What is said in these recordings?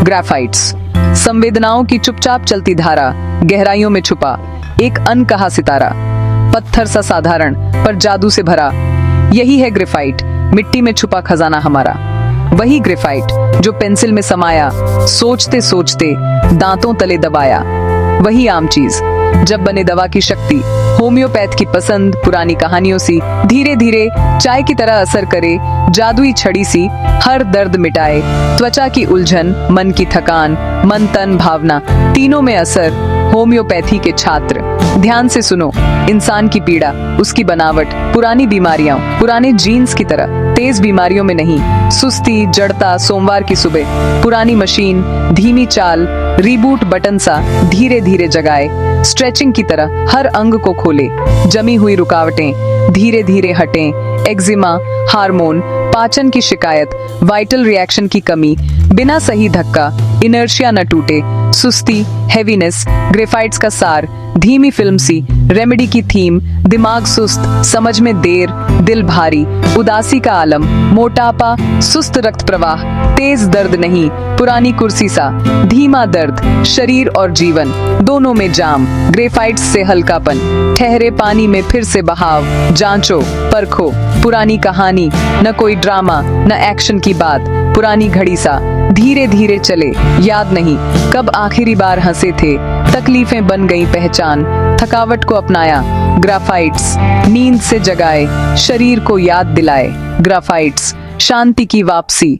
ग्रेफाइट्स, संवेदनाओं की चुपचाप चलती धारा, गहराइयों में छुपा एक अनकहा सितारा, पत्थर सा साधारण पर जादू से भरा। यही है ग्रेफाइट, मिट्टी में छुपा खजाना हमारा। वही ग्रेफाइट जो पेंसिल में समाया, सोचते सोचते दांतों तले दबाया। वही आम चीज जब बने दवा की शक्ति, होम्योपैथ की पसंद पुरानी कहानियों सी धीरे धीरे चाय की तरह असर करे, जादुई छड़ी सी हर दर्द मिटाए, त्वचा की उलझन, मन की थकान, मन तन भावना तीनों में असर। होम्योपैथी के छात्र ध्यान से सुनो, इंसान की पीड़ा, उसकी बनावट, पुरानी बीमारियां पुराने जीन्स की तरह, तेज बीमारियों में नहीं। सुस्ती, जड़ता, सोमवार की सुबह, पुरानी मशीन, धीमी चाल, रीबूट बटन सा धीरे धीरे जगाए, स्ट्रेचिंग की तरह हर अंग को खोले, जमी हुई रुकावटें धीरे धीरे हटें। एक्जिमा, हार्मोन, पाचन की शिकायत, वाइटल रिएक्शन की कमी, बिना सही धक्का, इनर्शिया न टूटे, सुस्ती, हेवीनेस, ग्रेफाइट्स का सार, धीमी फिल्म सी, रेमेडी की थीम, दिमाग सुस्त, समझ में देर, दिल भारी, उदासी का आलम, मोटापा, सुस्त रक्त प्रवाह, तेज दर्द नहीं, पुरानी कुर्सी सा, धीमा दर्द, शरीर और जीवन दोनों में जाम, ग्रेफाइट्स से हल्कापन, ठहरे पानी में फिर से बहाव, जांचो, परखो, पुरानी कहानी, न कोई ड्रामा, न एक्शन की बात, पुरानी घड़ी सा धीरे धीरे चले, याद नहीं कब आखिरी बार हंसे थे, तकलीफें बन गई पहचान, थकावट को अपनाया, ग्रेफाइट्स नींद से जगाए, शरीर को याद दिलाए, ग्रेफाइट्स शांति की वापसी।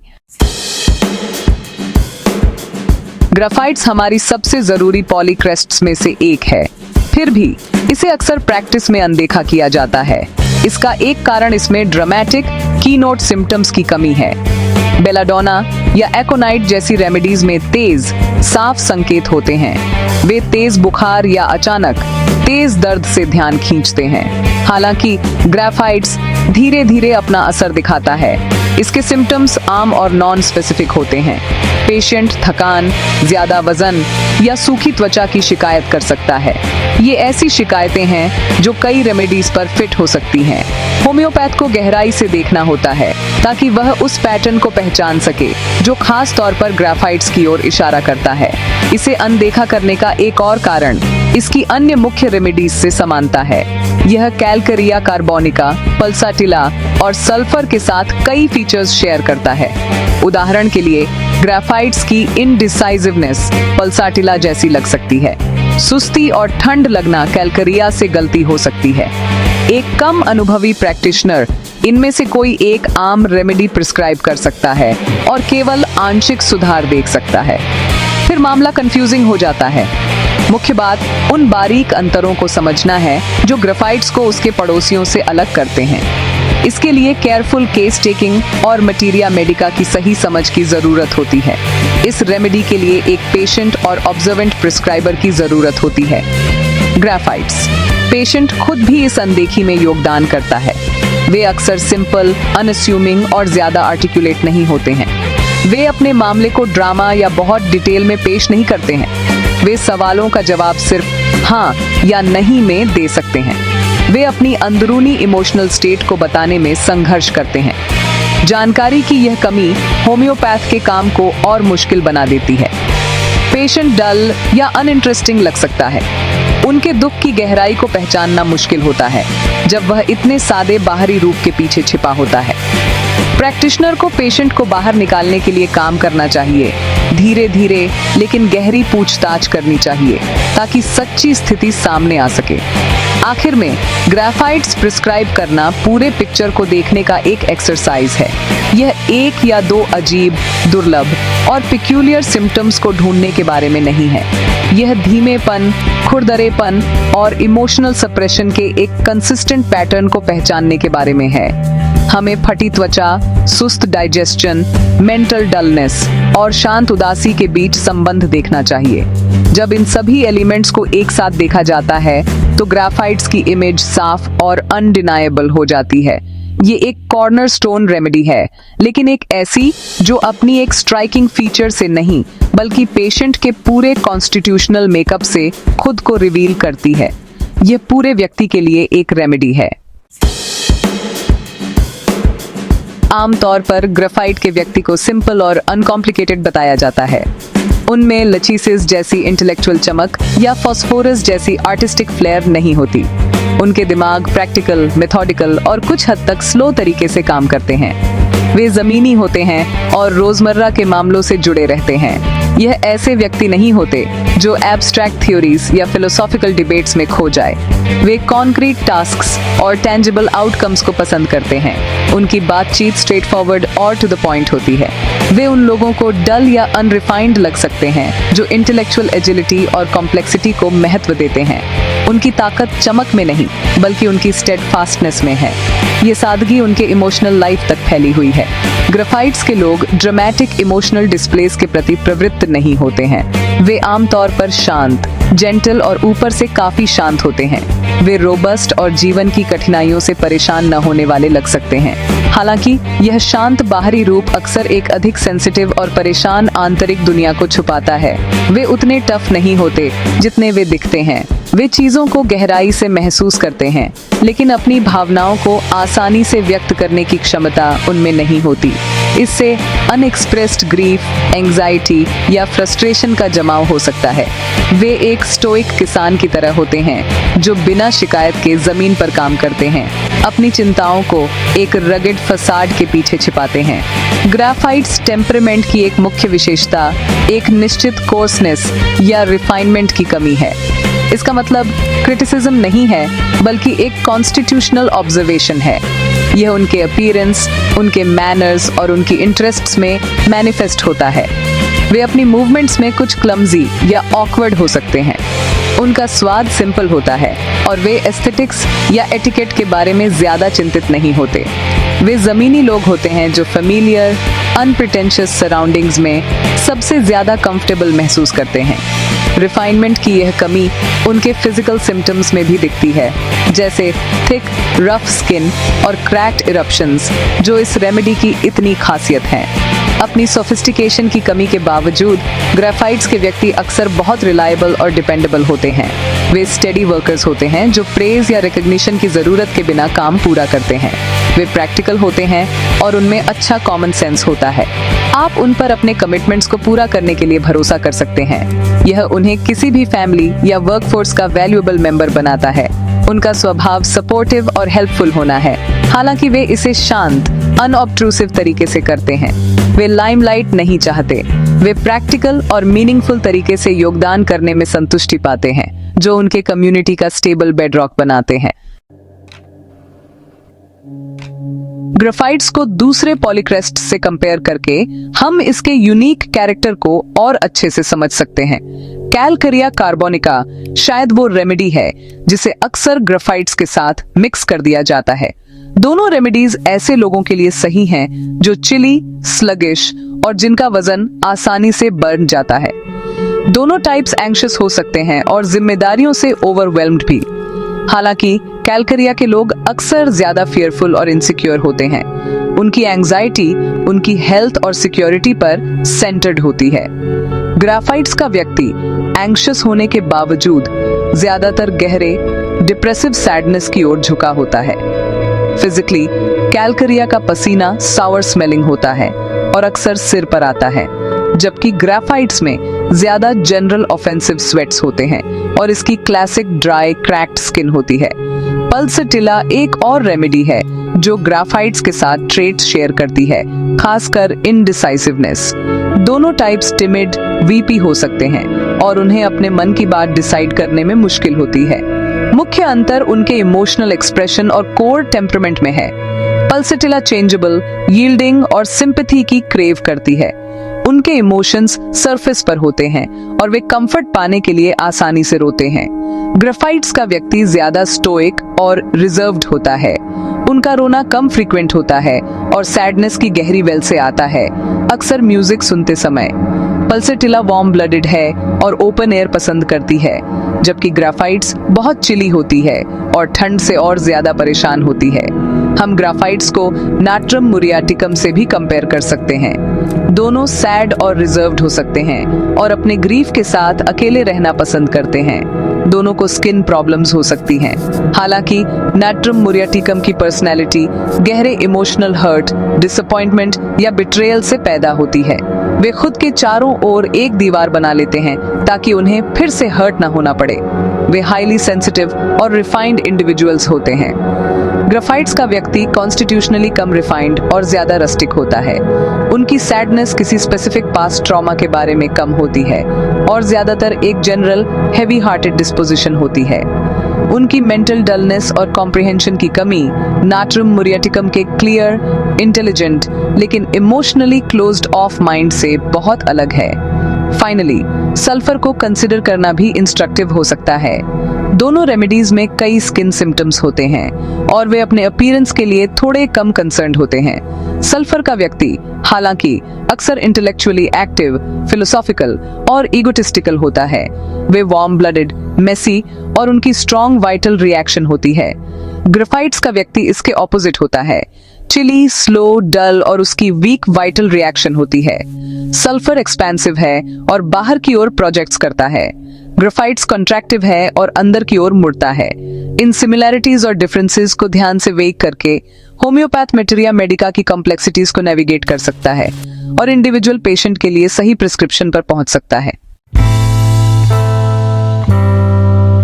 ग्रेफाइट्स हमारी सबसे जरूरी पॉलीक्रेस्ट्स में से एक है, फिर भी इसे अक्सर प्रैक्टिस में अनदेखा किया जाता है। इसका एक कारण इसमें ड्रामेटिक कीनोट सिम्टम्स की कमी है। बेलाडोना या एकोनाइट जैसी रेमेडीज में तेज, साफ संकेत होते हैं। वे तेज बुखार या अचानक तेज दर्द से ध्यान खींचते हैं। हालांकि ग्रेफाइट्स धीरे धीरे अपना असर दिखाता है। इसके सिम्टम्स आम और नॉन स्पेसिफिक होते हैं। पेशेंट थकान, ज्यादा वजन या सूखी त्वचा की शिकायत कर सकता है। ये ऐसी शिकायतें हैं जो कई रेमेडीज पर फिट हो सकती हैं। होम्योपैथ को गहराई से देखना होता है ताकि वह उस पैटर्न को पहचान सके जो खास तौर पर ग्रेफाइट्स की ओर इशारा करता है। इसे अनदेखा करने का एक और कारण इसकी अन्य मुख्य रेमेडीज से समानता है। यह कैलकेरिया कार्बोनिका, पल्साटिला और सल्फर के साथ कई फीचर्स शेयर करता है। उदाहरण के लिए ग्रेफाइट्स की इनडिसाइसिवनेस पल्साटिला जैसी लग सकती है। सुस्ती और ठंड लगना कैलकेरिया से गलती हो सकती है। एक कम अनुभवी प्रैक्टिशनर इनमें से कोई एक आम रेमेडी प्रिस्क्राइब कर सकता है और केवल आंशिक सुधार देख सकता है। फिर मामला कंफ्यूजिंग हो जाता है। मुख्य बात उन बारीक अंतरों को समझना है जो ग्रेफाइट्स को उसके पड़ोसियों से अलग करते हैं। इसके लिए केयरफुल केस टेकिंग और मटीरिया मेडिका की सही समझ की जरूरत होती है। इस रेमेडी के लिए एक पेशेंट और ऑब्जर्वेंट प्रिस्क्राइबर की जरूरत होती है। ग्रेफाइट्स पेशेंट खुद भी इस अनदेखी में योगदान करता है। वे अक्सर सिंपल, अनअस्यूमिंग और ज्यादा आर्टिकुलेट नहीं होते हैं। वे अपने मामले को ड्रामा या बहुत डिटेल में पेश नहीं करते हैं। वे सवालों का जवाब सिर्फ हाँ या नहीं में दे सकते हैं। वे अपनी अंदरूनी इमोशनल स्टेट को बताने में संघर्ष करते हैं। जानकारी की यह कमी होम्योपैथ के काम को और मुश्किल बना देती है। पेशेंट डल या अनइंटरेस्टिंग लग सकता है। उनके दुख की गहराई को पहचानना मुश्किल होता है जब वह इतने सादे बाहरी रूप के पीछे छिपा होता है। प्रैक्टिशनर को पेशेंट को बाहर निकालने के लिए काम करना चाहिए। धीरे धीरे लेकिन गहरी पूछताछ करनी चाहिए ताकि सच्ची स्थिति सामने आ सके। आखिर में ग्रेफाइट्स प्रिस्क्राइब करना पूरे पिक्चर को देखने का एक एक्सरसाइज है। यह एक या दो अजीब, दुर्लभ और पिक्यूलियर सिम्टम्स को ढूंढने के बारे में नहीं है। यह धीमेपन, खुरदरेपन और इमोशनल सप्रेशन के एक कंसिस्टेंट पैटर्न को पहचानने के बारे में है। हमें फटी त्वचा, सुस्त डाइजेशन, मेंटल डलनेस और शांत उदासी के बीच संबंध देखना चाहिए। जब इन सभी एलिमेंट्स को एक साथ देखा जाता है तो ग्रेफाइट्स की इमेज साफ और अनडिनाएबल हो जाती है। ये एक कॉर्नरस्टोन रेमेडी है, लेकिन एक ऐसी जो अपनी एक स्ट्राइकिंग फीचर से नहीं बल्कि पेशेंट के पूरे कॉन्स्टिट्यूशनल मेकअप से खुद को रिवील करती है। यह पूरे व्यक्ति के लिए एक रेमेडी है। आमतौर पर ग्रेफाइट के व्यक्ति को सिंपल और अनकॉम्प्लिकेटेड बताया जाता है। उनमें लचीसेस जैसी इंटेलेक्चुअल चमक या फॉस्फोरस जैसी आर्टिस्टिक फ्लेयर नहीं होती। उनके दिमाग प्रैक्टिकल, मेथोडिकल और कुछ हद तक स्लो तरीके से काम करते हैं। वे जमीनी होते हैं और रोजमर्रा के मामलों से जुड़े रहते हैं। यह ऐसे व्यक्ति नहीं होते जो एब्स्ट्रैक्ट थ्योरीज या फिलोसॉफिकल डिबेट्स में खो जाए। वे कॉन्क्रीट टास्क्स और टेंजिबल आउटकम्स को पसंद करते हैं। उनकी बातचीत स्ट्रेट फॉरवर्ड और टू द पॉइंट होती है। वे उन लोगों को डल या अनरिफाइंड लग सकते हैं जो इंटेलेक्चुअल एजिलिटी और कॉम्प्लेक्सिटी को महत्व देते हैं। उनकी ताकत चमक में नहीं बल्कि उनकी स्टेडफास्टनेस में है। ये सादगी उनके इमोशनल लाइफ तक फैली हुई है। ग्रेफाइट्स के लोग ड्रामेटिक इमोशनल डिस्प्लेस के प्रति प्रवृत्त नहीं होते हैं। वे आमतौर पर शांत, जेंटल और ऊपर से काफी शांत होते हैं। वे रोबस्ट और जीवन की कठिनाइयों से परेशान न होने वाले लग सकते हैं। हालांकि यह शांत बाहरी रूप अक्सर एक अधिक सेंसिटिव और परेशान आंतरिक दुनिया को छुपाता है। वे उतने टफ नहीं होते जितने वे दिखते हैं। वे चीजों को गहराई से महसूस करते हैं, लेकिन अपनी भावनाओं को आसानी से व्यक्त करने की क्षमता उनमें नहीं होती। इससे अनएक्सप्रेस्ड ग्रीफ, एंग्जाइटी या फ्रस्ट्रेशन का जमाव हो सकता है। वे एक स्टोइक किसान की तरह होते हैं जो बिना शिकायत के जमीन पर काम करते हैं, अपनी चिंताओं को एक रगेड फसाड के पीछे छिपाते हैं। ग्रेफाइट्स टेम्परामेंट की एक मुख्य विशेषता एक निश्चित कोर्सनेस या रिफाइनमेंट की कमी है। इसका मतलब क्रिटिसिज्म नहीं है बल्कि एक कॉन्स्टिट्यूशनल ऑब्जर्वेशन है। यह उनके अपीयरेंस, उनके मैनर्स और उनकी इंटरेस्ट्स में मैनिफेस्ट होता है। वे अपनी मूवमेंट्स में कुछ क्लमजी या ऑकवर्ड हो सकते हैं। उनका स्वाद सिंपल होता है और वे एस्थेटिक्स या एटिकेट के बारे में ज्यादा चिंतित नहीं होते। वे जमीनी लोग होते हैं जो फेमिलियर, अनप्रिटेंशियस सराउंडिंग्स में सबसे ज्यादा कंफर्टेबल महसूस करते हैं। रिफाइनमेंट की यह कमी उनके फिजिकल सिम्टम्स में भी दिखती है, जैसे थिक, रफ स्किन और क्रैक्ड इरप्शंस, जो इस रेमेडी की इतनी खासियत है। अपनी सोफिस्टिकेशन की कमी के बावजूद ग्रेफाइट्स के व्यक्ति अक्सर बहुत रिलायबल और डिपेंडेबल होते हैं। वे स्टेडी वर्कर्स होते हैं जो प्रेज या रिकग्निशन की जरूरत के बिना काम पूरा करते हैं। वे प्रैक्टिकल होते हैं और उनमें अच्छा कॉमन सेंस होता है। आप उन पर अपने कमिटमेंट्स को पूरा करने के लिए भरोसा कर सकते हैं। यह उन्हें किसी भी फैमिली या वर्कफोर्स का वैल्यूएबल मेंबर बनाता है। उनका स्वभाव सपोर्टिव और हेल्पफुल होना है, हालांकि वे इसे शांत, अनऑब्ट्रूसिव तरीके से करते हैं। वे लाइमलाइट नहीं चाहते। वे प्रैक्टिकल और मीनिंगफुल तरीके से योगदान करने में संतुष्टि पाते हैं, जो उनके कम्युनिटी का स्टेबल बेडरॉक बनाते हैं। ग्रेफाइट्स को दूसरे पॉलीक्रेस्ट से कंपेयर करके हम इसके यूनिक कैरेक्टर को और अच्छे से समझ सकते हैं। कैलकरिया कार्बोनिका शायद वो रेमेडी है जिसे अक्सर ग्रेफाइट्स के साथ मिक्स कर दिया जाता है। दोनों रेमेडीज ऐसे लोगों के लिए सही हैं जो चिली, स्लगिश और जिनका वजन आसानी से बढ़ जाता है। दोनों टाइप्स एंग्शियस हो सकते हैं और जिम्मेदारियों से ओवरवेल्म्ड भी। हालांकि कैलकरिया के लोग अक्सर ज्यादा फियरफुल और इनसिक्योर होते हैं। उनकी एंग्जाइटी उनकी हेल्थ और सिक्योरिटी पर सेंटर्ड होती है। ग्रेफाइट्स का व्यक्ति एंग्शियस होने के बावजूद ज्यादातर गहरे डिप्रेसिव सैडनेस की ओर झुका होता है। फिजिकली कैलकरिया का पसीना सावर स्मेलिंग होता है और अक्सर सिर पर आता है, जबकि ग्रेफाइट्स में ज्यादा जनरल ऑफेंसिव स्वेट्स होते हैं और इसकी क्लासिक ड्राई क्रैक्ड स्किन होती है। पल्सेटिला एक और रेमेडी है जो ग्रेफाइट्स के साथ ट्रेट्स शेयर करती है, खासकर इनडिसाइसिवनेस। दोनों टाइप्स टिमिड, वीपी हो सकते हैं और उन्हें अपने मन की बात डिसाइड करने में मुश्किल होती है। मुख्य अंतर उनके इमोशनल एक्सप्रेशन और कोर टेम्परामेंट में है। पल्सेटिला चेंजेबल, यील्डिंग और सिंपैथी की क्रेव करती है। उनके इमोशंस सरफेस पर होते हैं और वे कंफर्ट पाने के लिए आसानी से रोते हैं। ग्रेफाइट्स का व्यक्ति ज्यादा स्टोइक और रिजर्व्ड होता है। उनका रोना कम फ्रीक्वेंट होता है और सैडनेस की गहरी वेल से आता है, अक्सर म्यूजिक सुनते समय। पल्सेटिला वार्म ब्लडेड है और ओपन एयर पसंद करती है, जबकि ग्रेफाइट्स बहुत चिली होती है और ठंड से और ज्यादा परेशान होती है। हम ग्रेफाइट्स को नाट्रम मुरियाटिकम से भी कंपेयर कर सकते हैं। दोनों सैड और रिजर्व्ड हो सकते हैं और अपने ग्रीफ के साथ अकेले रहना पसंद करते हैं। दोनों को स्किन प्रॉब्लम्स हो सकती हैं। हालांकि नाट्रम मुरियाटिकम की पर्सनैलिटी गहरे इमोशनल हर्ट, डिसअपॉइंटमेंट या बिट्रेयल से पैदा होती है। वे खुद के चारों ओर एक दीवार बना लेते हैं ताकि उन्हें फिर से हर्ट ना होना पड़े। वे हाईली सेंसिटिव और रिफाइंड इंडिविजुअल्स होते हैं। ग्राफाइट्स का व्यक्ति कॉन्स्टिट्यूशनली कम रिफाइंड और ज्यादा रस्टिक होता है। उनकी सैडनेस किसी स्पेसिफिक पास्ट ट्रॉमा के बारे में कम होती है और ज्यादातर एक जनरल हेवी हार्टेड डिस्पोजिशन होती है। उनकी मेंटल डलनेस और कॉम्प्रिहेंशन की कमी नाट्रम मुरियाटिकम के क्लियर, इंटेलिजेंट लेकिन इमोशनली क्लोज्ड ऑफ माइंड से बहुत अलग है। फाइनली, सल्फर को कंसिडर करना भी इंस्ट्रक्टिव हो सकता है। दोनों रेमेडीज में कई स्किन सिम्टम्स होते हैं और वे अपने अपीयरेंस के लिए थोड़े कम कंसर्न्ड होते हैं। सल्फर का व्यक्ति हालांकि अक्सर इंटेलेक्चुअली एक्टिव, फिलोसॉफिकल और ईगोटिस्टिकल होता है। वे वार्म ब्लडेड, मेसी और उनकी स्ट्रॉन्ग वाइटल रिएक्शन होती है। ग्राफाइट्स का व्यक्ति इसके ऑपोजिट होता है, चिली, स्लो, डल और उसकी वीक वाइटल रिएक्शन होती है। सल्फर एक्सपेंसिव है और बाहर की ओर प्रोजेक्ट्स करता है। ग्राफाइट्स कॉन्ट्रैक्टिव है और अंदर की ओर मुड़ता है। इन सिमिलैरिटीज और डिफरेंसेस को ध्यान से वेख करके होम्योपैथ मेटेरिया मेडिका की कॉम्प्लेक्सिटीज को नेविगेट कर सकता है और इंडिविजुअल पेशेंट के लिए सही प्रिस्क्रिप्शन पर पहुंच सकता है।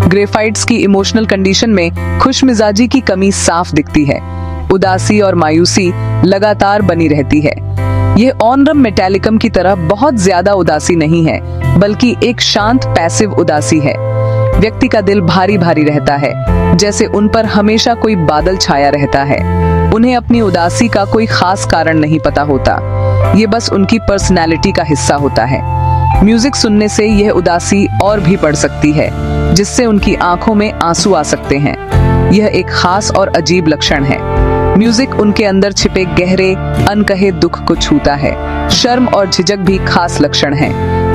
ग्राफाइट्स की इमोशनल कंडीशन में खुशमिजाजी की कमी साफ दिखती है। उदासी और मायूसी लगातार बनी रहती है। यह ऑनरम मेटालिकम की तरह बहुत ज्यादा उदासी नहीं है, बल्कि एक शांत पैसिव उदासी है। व्यक्ति का दिल भारी भारी रहता है, जैसे उन पर हमेशा कोई बादल छाया रहता है। उन्हें अपनी उदासी का कोई खास कारण नहीं पता होता, ये बस उनकी पर्सनैलिटी का हिस्सा होता है। म्यूजिक सुनने से यह उदासी और भी बढ़ सकती है, जिससे उनकी आंखों में आंसू आ सकते हैं। यह एक खास और अजीब लक्षण है। म्यूजिक उनके अंदर छिपे गहरे अनकहे दुख को छूता है। शर्म और झिझक भी खास लक्षण हैं।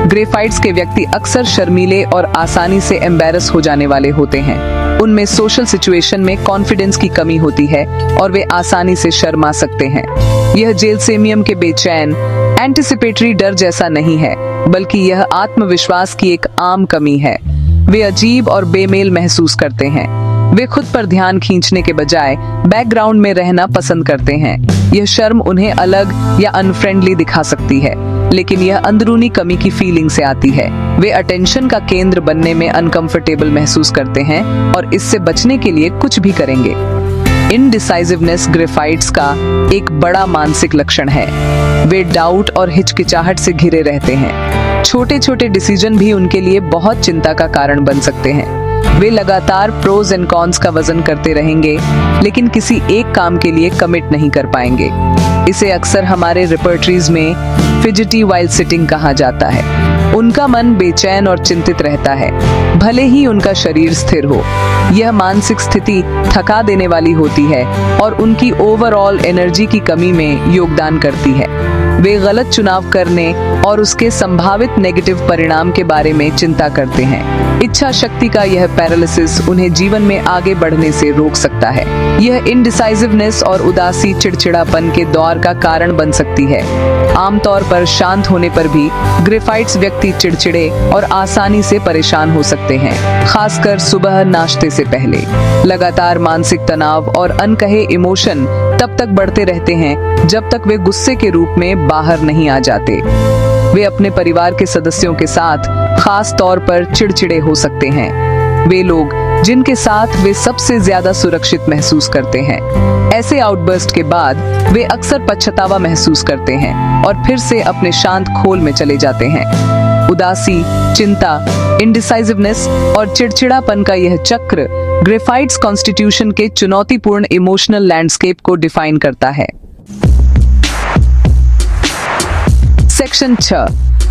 ग्राफाइट्स के व्यक्ति अक्सर शर्मीले और आसानी से एम्बैरस हो जाने वाले होते हैं। उनमें सोशल सिचुएशन में कॉन्फिडेंस की कमी होती है और वे आसानी से शर्मा सकते हैं। यह जेलसेमियम के बेचैन एंटिसिपेटरी डर जैसा नहीं है, बल्कि यह आत्मविश्वास की एक आम कमी है। वे अजीब और बेमेल महसूस करते हैं। वे खुद पर ध्यान खींचने के बजाय बैकग्राउंड में रहना पसंद करते हैं। यह शर्म उन्हें अलग या अनफ्रेंडली दिखा सकती है, लेकिन यह अंदरूनी कमी की फीलिंग से आती है। वे अटेंशन का केंद्र बनने में अनकंफर्टेबल महसूस करते हैं और इससे बचने के लिए कुछ भी करेंगे। इनडिसाइसिवनेस ग्राफाइट्स का एक बड़ा मानसिक लक्षण है। वे डाउट और हिचकिचाहट से घिरे रहते हैं। छोटे छोटे डिसीजन भी उनके लिए बहुत चिंता का कारण बन सकते हैं। वे लगातार प्रोज एंड कॉन्स का वजन करते रहेंगे, लेकिन किसी एक काम के लिए कमिट नहीं कर पाएंगे। इसे अक्सर हमारे रिपर्टरीज में फिजिटी वाइल सिटिंग कहा जाता है। उनका मन बेचैन और चिंतित रहता है, भले ही उनका शरीर स्थिर हो। यह मानसिक स्थिति थका देने वाली होती है और उनकी ओवरऑल एनर्जी की कमी में योगदान करती है। वे गलत चुनाव करने और उसके संभावित नेगेटिव परिणाम के बारे में चिंता करते हैं। इच्छा शक्ति का यह पैरालिसिस उन्हें जीवन में आगे बढ़ने से रोक सकता है। यह इनडिसाइसिवनेस और उदासी चिड़चिड़ापन के दौर का कारण बन सकती है। आमतौर पर शांत होने पर भी ग्राफाइट्स व्यक्ति चिड़चिड़े और आसानी से परेशान हो सकते हैं, खासकर सुबह नाश्ते से पहले। लगातार मानसिक तनाव और अनकहे इमोशन तब तक बढ़ते रहते हैं जब तक वे गुस्से के रूप में बाहर नहीं आ जाते। वे अपने परिवार के सदस्यों के साथ खास तौर पर चिड़चिड़े हो सकते हैं। वे लोग जिनके साथ वे सबसे ज्यादा सुरक्षित महसूस करते हैं। ऐसे आउटबर्स्ट के बाद वे अक्सर पछतावा महसूस करते हैं और फिर से अपने शांत खोल में चले जाते हैं। उदासी, चिंता, इनडिसाइसिवनेस और चिड़चिड़ापन का यह चक्र ग्राफाइट्स कॉन्स्टिट्यूशन के चुनौतीपूर्ण इमोशनल लैंडस्केप को डिफाइन करता है। सेक्शन 6,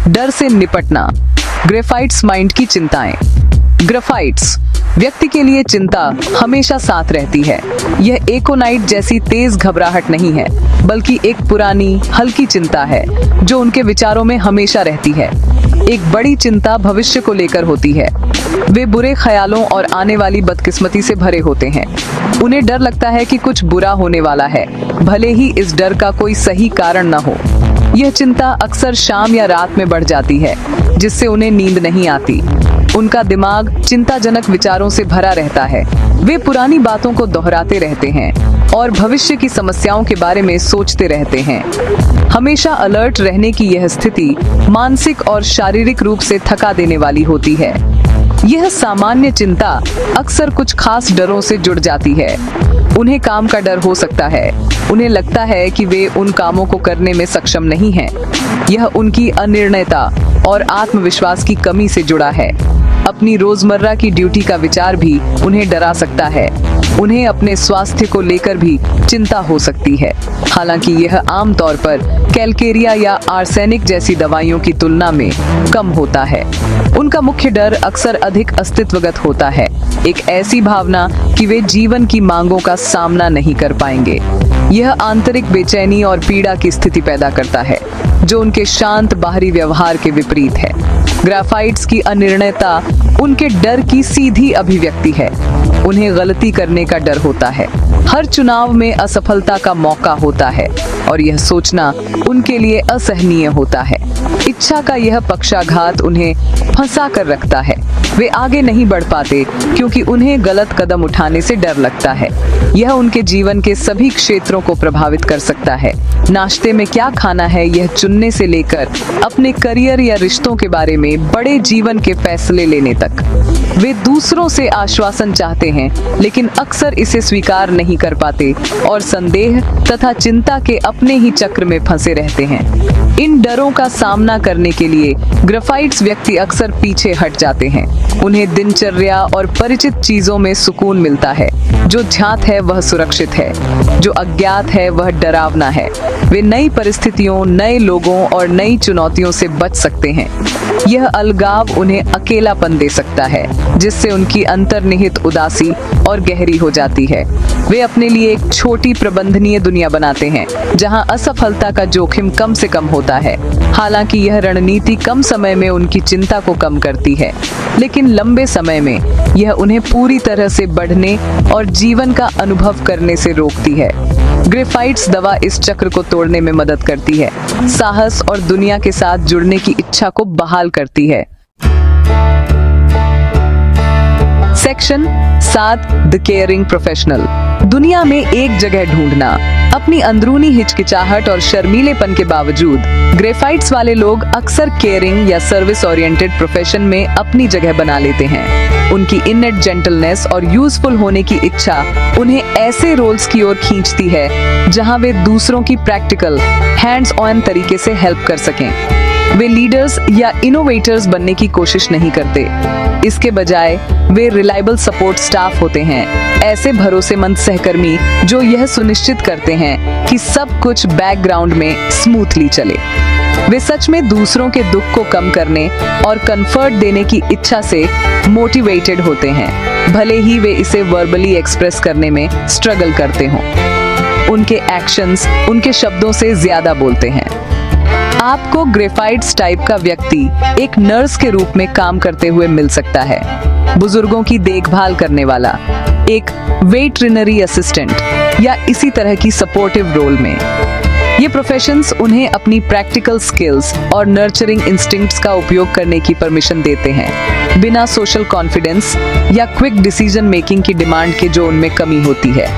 डर से निपटना। ग्राफाइट्स माइंड की चिंताएं। ग्राफाइट्स व्यक्ति के लिए चिंता हमेशा साथ रहती है। यह एकोनाइट जैसी तेज घबराहट नहीं है, बल्कि एक पुरानी हल्की चिंता है जो उनके विचारों में हमेशा रहती है। एक बड़ी चिंता भविष्य को लेकर होती है। वे बुरे ख्यालों और आने वाली बदकिस्मती से भरे होते हैं। उन्हें डर लगता है कि कुछ बुरा होने वाला है, भले ही इस डर का कोई सही कारण न हो। यह चिंता अक्सर शाम या रात में बढ़ जाती है, जिससे उन्हें नींद नहीं आती। उनका दिमाग चिंताजनक विचारों से भरा रहता है। वे पुरानी बातों को दोहराते रहते हैं और भविष्य की समस्याओं के बारे में सोचते रहते हैं। हमेशा अलर्ट रहने की यह स्थिति मानसिक और शारीरिक रूप से थका देने वाली होती है। यह सामान्य चिंता अक्सर कुछ खास डरों से जुड़ जाती है। उन्हें काम का डर हो सकता है। उन्हें लगता है कि वे उन कामों को करने में सक्षम नहीं हैं। यह उनकी अनिर्णयता और आत्मविश्वास की कमी से जुड़ा है। अपनी रोजमर्रा की ड्यूटी का विचार भी उन्हें डरा सकता है। उन्हें अपने स्वास्थ्य को लेकर भी चिंता हो सकती है, हालांकि यह आमतौर पर कैलकेरिया या आर्सेनिक जैसी दवाइयों की तुलना में कम होता है। उनका मुख्य डर अक्सर अधिक अस्तित्वगत होता है, एक ऐसी भावना कि वे जीवन की मांगों का सामना नहीं कर पाएंगे। यह आंतरिक बेचैनी और पीड़ा की स्थिति पैदा करता है, जो उनके शांत बाहरी व्यवहार के विपरीत है। ग्राफाइट्स की अनिर्णयता उनके डर की सीधी अभिव्यक्ति है। उन्हें गलती करने का डर होता है। हर चुनाव में असफलता का मौका होता है और यह सोचना उनके लिए असहनीय होता है। इच्छा का यह पक्षाघात उन्हें फंसा कर रखता है। वे आगे नहीं बढ़ पाते क्योंकि उन्हें गलत कदम उठाने से डर लगता है। यह उनके जीवन के सभी क्षेत्रों को प्रभावित कर सकता है। नाश्ते में क्या खाना है यह चुनने से लेकर अपने करियर या रिश्तों के बारे में बड़े जीवन के फैसले लेने तक। वे दूसरों से आश्वासन चाहते हैं, लेकिन अक्सर इसे स्वीकार नहीं कर पाते और संदेह तथा चिंता के अपने ही चक्र में फंसे रहते हैं। इन डरों का सामना करने के लिए ग्राफाइट्स व्यक्ति अक्सर पीछे हट जाते हैं। उन्हें दिनचर्या और परिचित चीजों में सुकून मिलता है। जो ज्ञात है वह सुरक्षित है, जो अज्ञात है वह डरावना है। वे नई परिस्थितियों, नए लोगों और नई चुनौतियों से बच सकते हैं। यह अलगाव उन्हें अकेलापन दे सकता है, जिससे उनकी अंतर्निहित उदासी और गहरी हो जाती है। वे अपने लिए एक छोटी प्रबंधनीय दुनिया बनाते हैं, जहां असफलता का जोखिम कम से कम होता है। हालांकि यह रणनीति कम समय में उनकी चिंता को कम करती है, लेकिन लंबे समय में यह उन्हें पूरी तरह से बढ़ने और जीवन का अनुभव करने से रोकती है। ग्राफाइट्स दवा इस चक्र को तोड़ने में मदद करती है, साहस और दुनिया के साथ जुड़ने की इच्छा को बहाल करती है। Section 7 the caring professional. दुनिया में एक जगह ढूंढना। अपनी अंदरूनी हिचकिचाहट और शर्मीलेपन के बावजूद ग्राफाइट्स वाले लोग अक्सर केयरिंग या सर्विस ओरिएंटेड प्रोफेशन में अपनी जगह बना लेते हैं। उनकी इननेट जेंटलनेस और यूजफुल होने की इच्छा उन्हें ऐसे रोल्स की ओर खींचती है जहां वे दूसरों की प्रैक्टिकल, हैंड्स ऑन तरीके से हेल्प कर सकें। वे लीडर्स या इनोवेटर्स बनने की कोशिश नहीं करते। इसके बजाय वे रिलायबल सपोर्ट स्टाफ होते हैं, ऐसे भरोसेमंद सहकर्मी जो यह सुनिश्चित करते हैं कि सब कुछ बैकग्राउंड में स्मूथली चले। वे सच में दूसरों के दुख को कम करने और कंफर्ट देने की इच्छा से मोटिवेटेड होते हैं, भले ही वे इसे वर्बली एक्सप्रेस करने में स्ट्रगल करते हों। उनके एक्शंस उनके शब्दों से ज्यादा बोलते हैं। आपको ग्राफाइट्स टाइप का व्यक्ति एक नर्स के रूप में काम करते हुए मिल सकता है, बुजुर्गों की देखभाल करने वाला, एक वेटरिनरी असिस्टेंट या इसी तरह की सपोर्टिव रोल में। ये प्रोफेशंस उन्हें अपनी प्रैक्टिकल स्किल्स और नर्चरिंग इंस्टिंक्ट्स का उपयोग करने की परमिशन देते हैं, बिना सोशल कॉन्फिडेंस या क्विक डिसीजन मेकिंग की डिमांड के जो उनमें कमी होती है।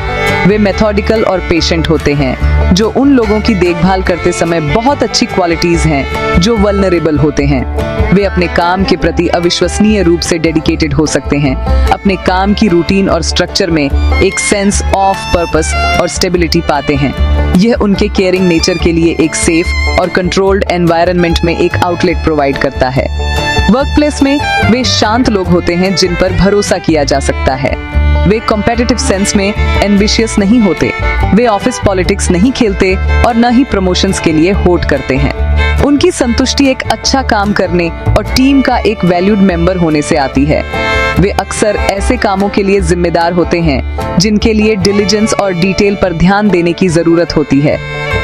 वे मेथोडिकल और पेशेंट होते हैं, जो उन लोगों की देखभाल करते समय बहुत अच्छी क्वालिटीज हैं जो वल्नरेबल होते हैं। वे अपने काम के प्रति अविश्वसनीय रूप से डेडिकेटेड हो सकते हैं। अपने काम की रूटीन और स्ट्रक्चर में एक सेंस ऑफ पर्पस और स्टेबिलिटी पाते हैं। यह उनके केयरिंग नेचर के लिए एक सेफ और कंट्रोल्ड एनवायरनमेंट में एक आउटलेट प्रोवाइड करता है। वर्कप्लेस में वे शांत लोग होते हैं जिन पर भरोसा किया जा सकता है। वे कॉम्पिटिटिव सेंस में एम्बिशियस नहीं होते। वे ऑफिस पॉलिटिक्स नहीं खेलते और न ही प्रमोशंस के लिए होट करते हैं। उनकी संतुष्टि एक अच्छा काम करने और टीम का एक वैल्यूड मेंबर होने से आती है। वे अक्सर ऐसे कामों के लिए जिम्मेदार होते हैं जिनके लिए डिलिजेंस और डिटेल पर ध्यान देने की जरूरत होती है।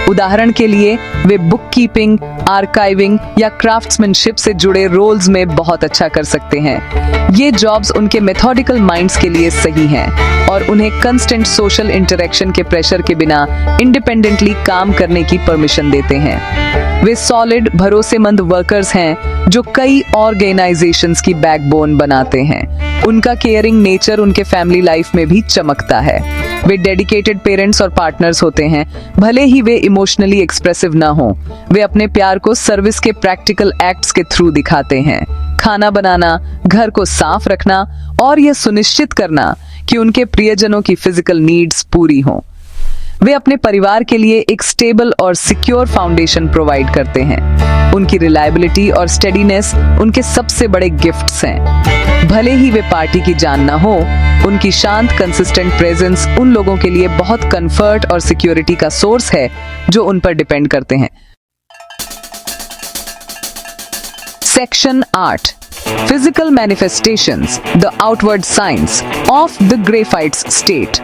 उदाहरण के लिए वे बुक कीपिंग, आर्काइविंग या क्राफ्ट्समैनशिप से जुड़े रोल्स में बहुत अच्छा कर सकते हैं। ये जॉब्स उनके मेथोडिकल माइंड्स के लिए सही हैं और उन्हें कंस्टेंट सोशल इंटरेक्शन के प्रेशर के बिना इंडिपेंडेंटली काम करने की परमिशन देते हैं। वे सॉलिड भरोसेमंद वर्कर्स हैं जो कई ऑर्गेनाइजेशंस की बैकबोन बनाते हैं। उनका केयरिंग नेचर उनके फैमिली लाइफ में भी चमकता है। वे डेडिकेटेड पेरेंट्स और पार्टनर्स होते हैं। भले ही वे इमोशनली एक्सप्रेसिव ना हो, वे अपने प्यार को सर्विस के प्रैक्टिकल एक्ट्स के थ्रू दिखाते हैं। खाना बनाना, घर को साफ रखना और यह सुनिश्चित करना कि उनके प्रियजनों की फिजिकल नीड्स पूरी हों। वे अपने परिवार के लिए एक स्टेबल और सिक्योर फाउंडेशन प्रोवाइड करते हैं। उनकी रिलायबिलिटी और स्टेडीनेस उनके सबसे बड़े गिफ्ट्स हैं। भले ही वे पार्टी की जान ना हो, उनकी शांत कंसिस्टेंट प्रेजेंस उन लोगों के लिए बहुत कंफर्ट और सिक्योरिटी का सोर्स है जो उन पर डिपेंड करते हैं। Section 8 Physical manifestations, the outward signs of the Graphite's state.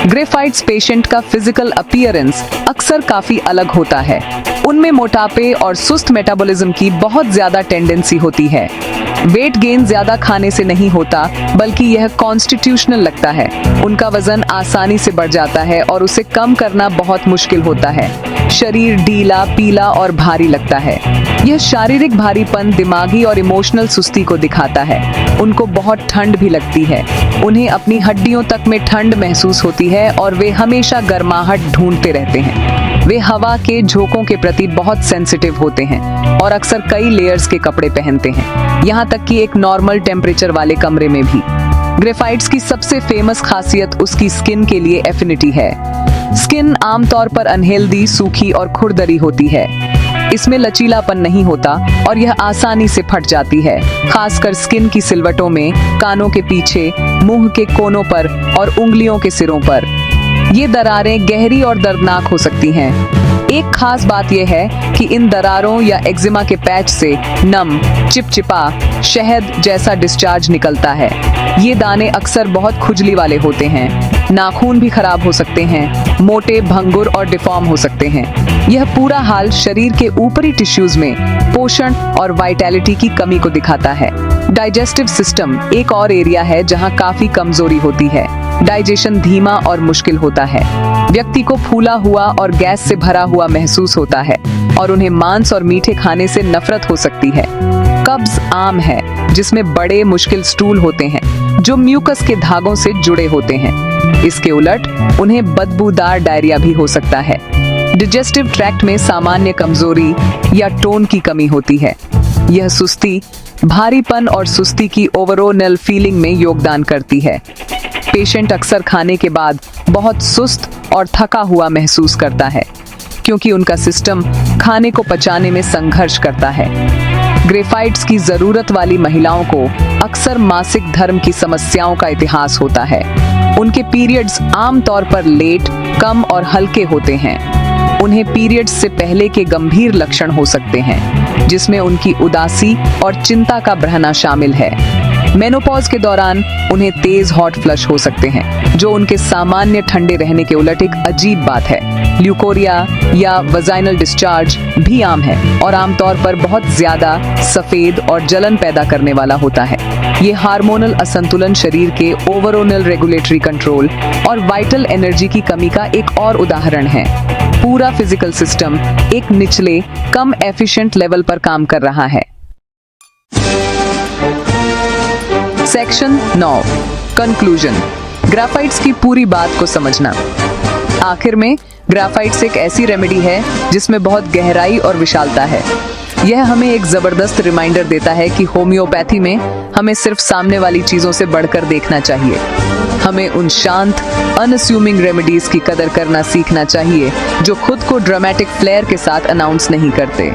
Graphite's patient का फिजिकल अपीयरेंस अक्सर काफी अलग होता है। उनमें मोटापे और सुस्त मेटाबॉलिज्म की बहुत ज्यादा टेंडेंसी होती है। वेट गेन ज्यादा खाने से नहीं होता, बल्कि यह कॉन्स्टिट्यूशनल लगता है। उनका वजन आसानी से बढ़ जाता है और उसे कम करना बहुत मुश्किल होता है। शरीर ढीला, पीला और भारी लगता है। यह शारीरिक भारीपन दिमागी और इमोशनल सुस्ती को दिखाता है। उनको बहुत ठंड भी लगती है। उन्हें अपनी हड्डियों तक में ठंड महसूस होती है और वे हमेशा गर्माहट ढूंढते रहते हैं। वे हवा के झोंकों के प्रति बहुत सेंसिटिव होते हैं और अक्सर कई लेयर्स के कपड़े पहनते हैं, यहाँ तक कि एक नॉर्मल टेम्परेचर वाले कमरे में भी। ग्रेफाइट्स की सबसे फेमस खासियत उसकी स्किन के लिए एफिनिटी है। स्किन आमतौर पर अनहेल्दी, सूखी और खुरदरी होती है। इसमें लचीलापन नहीं होता और यह आसानी से फट जाती है, खासकर स्किन की सिलवटों में, कानों के पीछे, मुंह के कोनों पर और उंगलियों के सिरों पर। ये दरारें गहरी और दर्दनाक हो सकती हैं। एक खास बात यह है कि इन दरारों या एक्जिमा के पैच से नम, चिपचिपा, शहद जैसा डिस्चार्ज निकलता है। ये दाने अक्सर बहुत खुजली वाले होते हैं। नाखून भी खराब हो सकते हैं, मोटे, भंगुर और डिफॉर्म हो सकते हैं। यह पूरा हाल शरीर के ऊपरी टिश्यूज में पोषण और वाइटैलिटी की कमी को दिखाता है। डाइजेस्टिव सिस्टम एक और एरिया है जहां काफी कमजोरी होती है। डाइजेशन धीमा और मुश्किल होता है। व्यक्ति को फूला हुआ और गैस से भरा हुआ महसूस होता है और उन्हें मांस और मीठे खाने से नफरत हो सकती है। कब्ज आम है, जिसमें बड़े मुश्किल स्टूल होते हैं जो म्यूकस के धागों से जुड़े होते हैं। इसके उलट उन्हें बदबूदार डायरिया भी हो सकता है। डाइजेस्टिव ट्रैक्ट में सामान्य कमजोरी या टोन की कमी होती है। यह सुस्ती, भारीपन और सुस्ती की ओवरऑल फीलिंग में योगदान करती है। पेशेंट अक्सर खाने के बाद बहुत सुस्त और थका हुआ महसूस करता है, क्योंकि उनका सिस्टम खाने को पचाने में संघर्ष करता है। ग्रेफाइट्स की जरूरत वाली महिलाओं को अक्सर मासिक धर्म की समस्याओं का इतिहास होता है। उनके पीरियड्स आमतौर पर लेट, कम और हल्के होते हैं। उन्हें पीरियड्स से पहले के गंभीर लक्षण हो सकते हैं, जिसमें उनकी उदासी और चिंता का बहना शामिल है। मेनोपॉज के दौरान उन्हें तेज हॉट फ्लश हो सकते हैं, जो उनके सामान्य ठंडे रहने के उलट एक अजीब बात है। ल्यूकोरिया या वजाइनल डिस्चार्ज भी आम है और आमतौर पर बहुत ज्यादा सफेद और जलन पैदा करने वाला होता है। ये हार्मोनल असंतुलन शरीर के ओवरऑल रेगुलेटरी कंट्रोल और वाइटल एनर्जी की कमी का एक और उदाहरण है। पूरा फिजिकल सिस्टम एक निचले, कम एफिशिएंट लेवल पर काम कर रहा है। सेक्शन 9 कंक्लूजन, ग्रेफाइट्स की पूरी बात को समझना। आखिर में ग्रेफाइट्स एक ऐसी रेमेडी है जिसमें बहुत गहराई और विशालता है। यह हमें एक जबरदस्त रिमाइंडर देता है कि होम्योपैथी में हमें सिर्फ सामने वाली चीजों से बढ़कर देखना चाहिए। हमें उन शांत, अनअस्यूमिंग रेमेडीज की कदर करना सीखना चाहिए जो खुद को ड्रामेटिक फ्लेयर के साथ अनाउंस नहीं करते।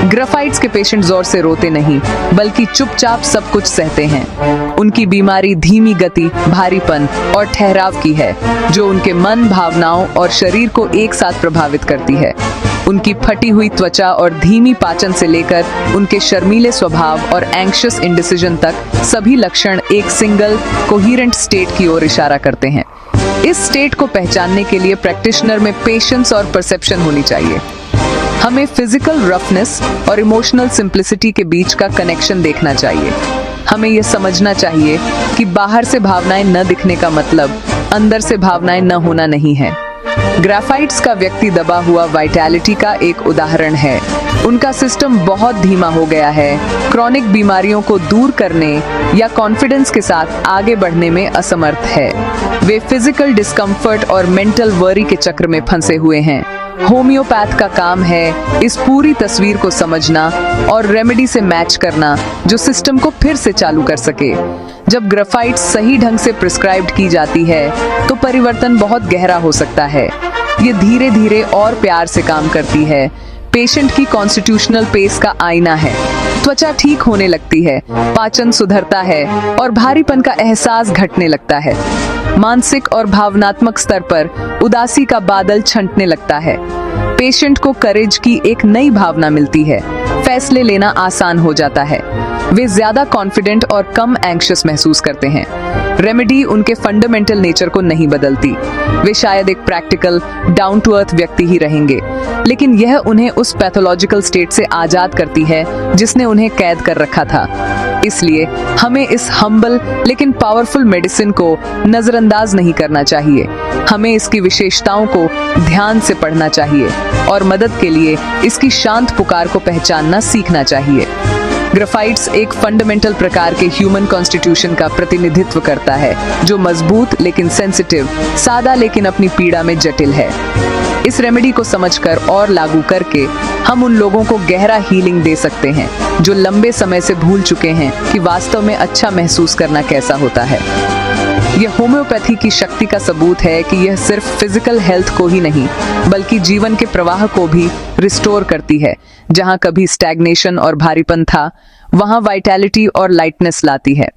ग्रेफाइट्स के पेशेंट जोर से रोते नहीं, बल्कि चुपचाप सब कुछ सहते हैं। उनकी बीमारी धीमी गति, भारीपन और ठहराव की है, जो उनके मन, भावनाओं और शरीर को एक साथ प्रभावित करती है। उनकी फटी हुई त्वचा और धीमी पाचन से लेकर उनके शर्मीले स्वभाव और एंग्शियस इंडिसीजन तक सभी लक्षण एक सिंगल कोहेरेंट स्टेट की ओर इशारा करते हैं। इस स्टेट को पहचानने के लिए प्रैक्टिशनर में पेशेंस और परसेप्शन होनी चाहिए। हमें फिजिकल रफनेस और इमोशनल सिंप्लिसिटी के बीच का कनेक्शन देखना चाहिए। हमें यह समझना चाहिए कि बाहर से भावनाएं न दिखने का मतलब अंदर से भावनाएं न होना नहीं है। ग्राफाइट्स का व्यक्ति दबा हुआ वाइटैलिटी का एक उदाहरण है। उनका सिस्टम बहुत धीमा हो गया है, क्रॉनिक बीमारियों को दूर करने या कॉन्फिडेंस के साथ आगे बढ़ने में असमर्थ है। वे फिजिकल डिस्कम्फर्ट और मेंटल वरी के चक्र में फंसे हुए हैं। होम्योपैथ का काम है इस पूरी तस्वीर को समझना और रेमेडी से मैच करना जो सिस्टम को फिर से चालू कर सके। जब ग्राफाइट सही ढंग से प्रिस्क्राइब्ड की जाती है तो परिवर्तन बहुत गहरा हो सकता है। ये धीरे धीरे और प्यार से काम करती है। पेशेंट की कॉन्स्टिट्यूशनल पेस का आईना है। त्वचा ठीक होने लगती है, पाचन सुधरता है और भारीपन का एहसास घटने लगता है। मानसिक और भावनात्मक स्तर पर उदासी का बादल छंटने लगता है। पेशेंट को करेज की एक नई भावना मिलती है। फैसले लेना आसान हो जाता है। वे ज्यादा कॉन्फिडेंट और कम एंग्शियस महसूस करते हैं। रेमेडी उनके फंडामेंटल नेचर को नहीं बदलती। वे शायद एक प्रैक्टिकल, डाउन टू अर्थ व्यक्ति ही रहेंगे, लेकिन यह उन्हें उस पैथोलॉजिकल स्टेट से आजाद करती है जिसने उन्हें कैद कर रखा था। इसलिए हमें इस हम्बल लेकिन पावरफुल मेडिसिन को नजरअंदाज नहीं करना चाहिए। हमें इसकी विशेषताओं को ध्यान से पढ़ना चाहिए और मदद के लिए इसकी शांत पुकार को पहचानना सीखना चाहिए। ग्राफाइट्स एक फंडामेंटल प्रकार के ह्यूमन कॉन्स्टिट्यूशन का प्रतिनिधित्व करता है जो मजबूत लेकिन सेंसिटिव, सादा लेकिन अपनी पीड़ा में जटिल है। इस रेमेडी को समझकर और लागू करके हम उन लोगों को गहरा हीलिंग दे सकते हैं जो लंबे समय से भूल चुके हैं कि वास्तव में अच्छा महसूस करना कैसा होता है। यह होम्योपैथी की शक्ति का सबूत है कि यह सिर्फ फिजिकल हेल्थ को ही नहीं बल्कि जीवन के प्रवाह को भी रिस्टोर करती है। जहां कभी स्टैग्नेशन और भारीपन था, वहां वाइटैलिटी और लाइटनेस लाती है।